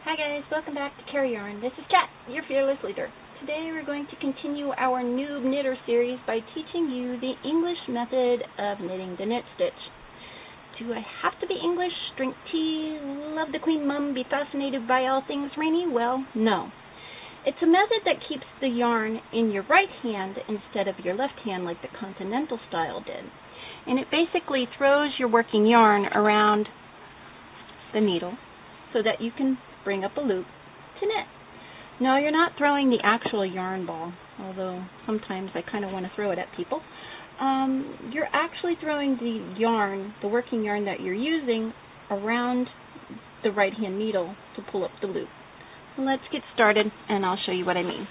Hi guys, welcome back to Carry Yarn. This is Kat, your fearless leader. Today we're going to continue our Noob Knitter series by teaching you the English method of knitting the knit stitch. Do I have to be English, drink tea, love the Queen Mum, be fascinated by all things rainy? Well, no. It's a method that keeps the yarn in your right hand instead of your left hand like the continental style did. And it basically throws your working yarn around the needle so that you can bring up a loop to knit. No, you're not throwing the actual yarn ball, although sometimes I kind of want to throw it at people. You're actually throwing the yarn, the working yarn that you're using, around the right hand needle to pull up the loop. Let's get started and I'll show you what I mean.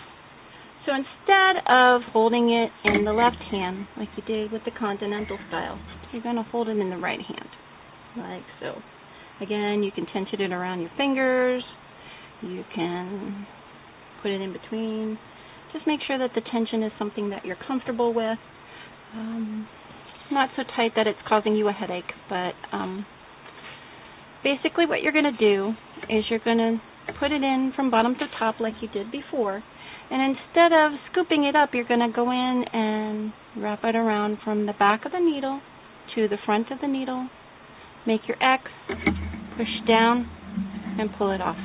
So instead of holding it in the left hand like you did with the continental style, you're going to hold it in the right hand, like so. Again, you can tension it around your fingers. You can put it in between. Just make sure that the tension is something that you're comfortable with. Not so tight that it's causing you a headache, but basically what you're going to do is you're going to put it in from bottom to top like you did before. And instead of scooping it up, you're going to go in and wrap it around from the back of the needle to the front of the needle. Make your X, push down, and pull it off.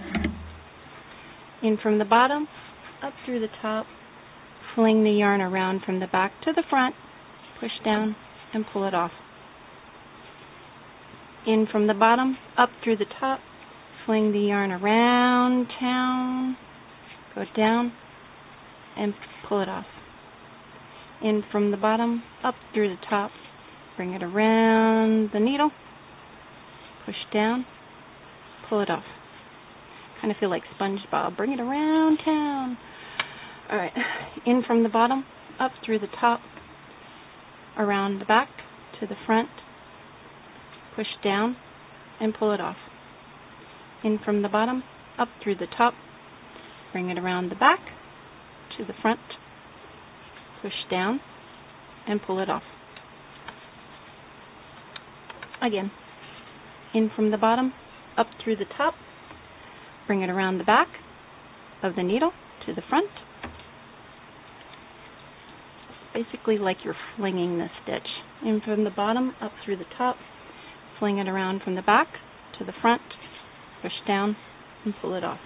In from the bottom, up through the top, fling the yarn around from the back to the front, push down, and pull it off. In from the bottom, up through the top, fling the yarn around town, go down, and pull it off. In from the bottom, up through the top, bring it around the needle, push down, pull it off. Kind of feel like SpongeBob. Bring it around town. All right. In from the bottom, up through the top, around the back to the front, push down, and pull it off. In from the bottom, up through the top, bring it around the back to the front, push down, and pull it off. Again. In from the bottom, up through the top, bring it around the back of the needle to the front. Basically like you're flinging the stitch. In from the bottom, up through the top, fling it around from the back to the front, push down, and pull it off.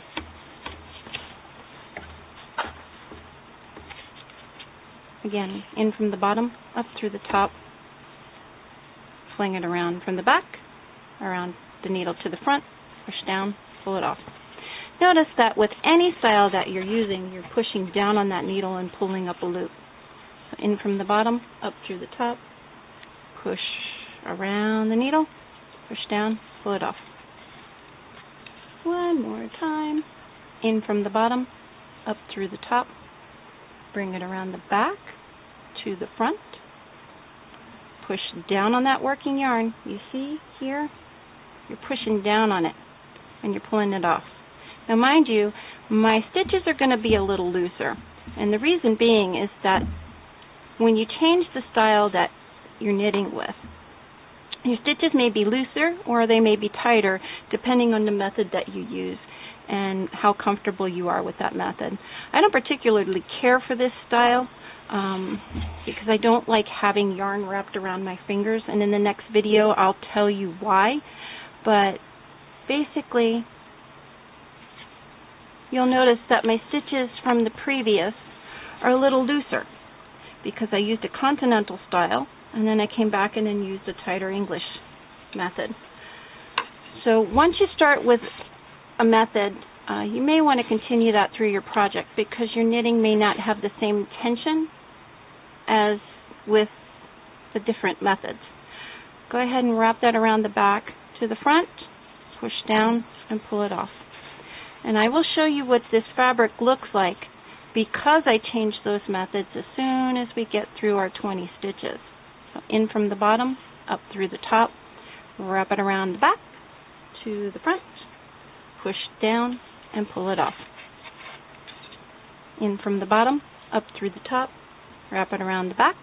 Again, in from the bottom, up through the top, fling it around from the back, around the needle to the front, push down, pull it off. Notice that with any style that you're using, you're pushing down on that needle and pulling up a loop. So in from the bottom, up through the top, push around the needle, push down, pull it off. One more time. In from the bottom, up through the top, bring it around the back to the front, push down on that working yarn. You see here? You're pushing down on it, and you're pulling it off. Now, mind you, my stitches are going to be a little looser, and the reason being is that when you change the style that you're knitting with, your stitches may be looser or they may be tighter, depending on the method that you use and how comfortable you are with that method. I don't particularly care for this style because I don't like having yarn wrapped around my fingers, and in the next video I'll tell you why. But basically, you'll notice that my stitches from the previous are a little looser because I used a continental style and then I came back in and used a tighter English method. So once you start with a method, you may want to continue that through your project because your knitting may not have the same tension as with the different methods. Go ahead and wrap that around the back to the front, push down, and pull it off. And I will show you what this fabric looks like because I changed those methods as soon as we get through our 20 stitches. So in from the bottom, up through the top, wrap it around the back to the front, push down, and pull it off. In from the bottom, up through the top, wrap it around the back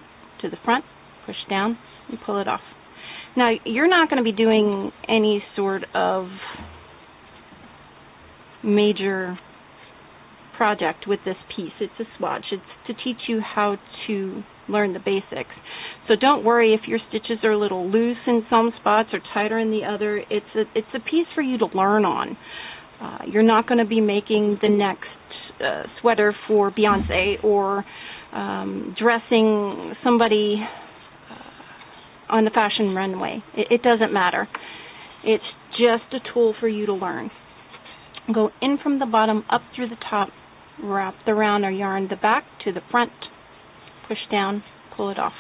to the front, push down, and pull it off. Now, you're not going to be doing any sort of major project with this piece. It's a swatch. It's to teach you how to learn the basics. So don't worry if your stitches are a little loose in some spots or tighter in the other. It's a piece for you to learn on. You're not going to be making the next sweater for Beyonce or dressing somebody on the fashion runway. It doesn't matter. It's just a tool for you to learn. Go in from the bottom up through the top, wrap around our yarn the back to the front, push down, pull it off.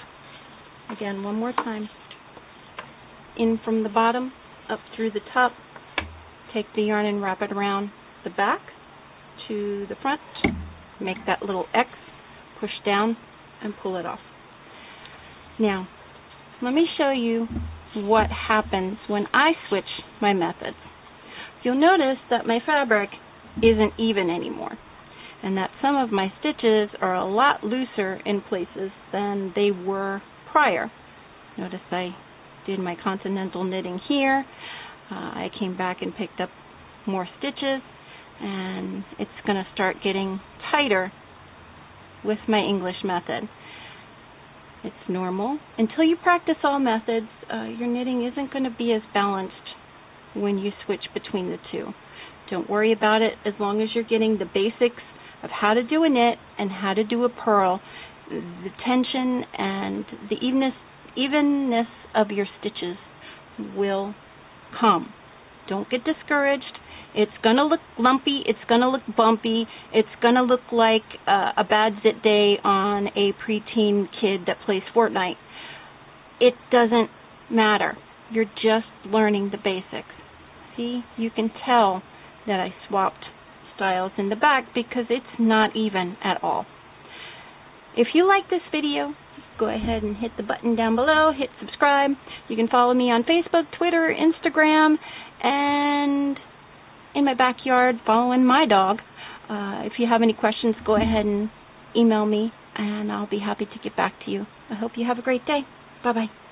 Again, one more time. In from the bottom, up through the top, take the yarn and wrap it around the back to the front, make that little X, push down, and pull it off. Now, let me show you what happens when I switch my methods. You'll notice that my fabric isn't even anymore, and that some of my stitches are a lot looser in places than they were prior. Notice I did my continental knitting here. I came back and picked up more stitches, and it's going to start getting tighter with my English method. It's normal. Until you practice all methods, your knitting isn't going to be as balanced when you switch between the two. Don't worry about it as long as you're getting the basics of how to do a knit and how to do a purl. The tension and the evenness of your stitches will come. Don't get discouraged. It's going to look lumpy. It's going to look bumpy. It's going to look like a bad zit day on a preteen kid that plays Fortnite. It doesn't matter. You're just learning the basics. See, you can tell that I swapped styles in the back because it's not even at all. If you like this video, go ahead and hit the button down below, hit subscribe. You can follow me on Facebook, Twitter, Instagram, and in my backyard following my dog. If you have any questions, go ahead and email me, and I'll be happy to get back to you. I hope you have a great day. Bye-bye.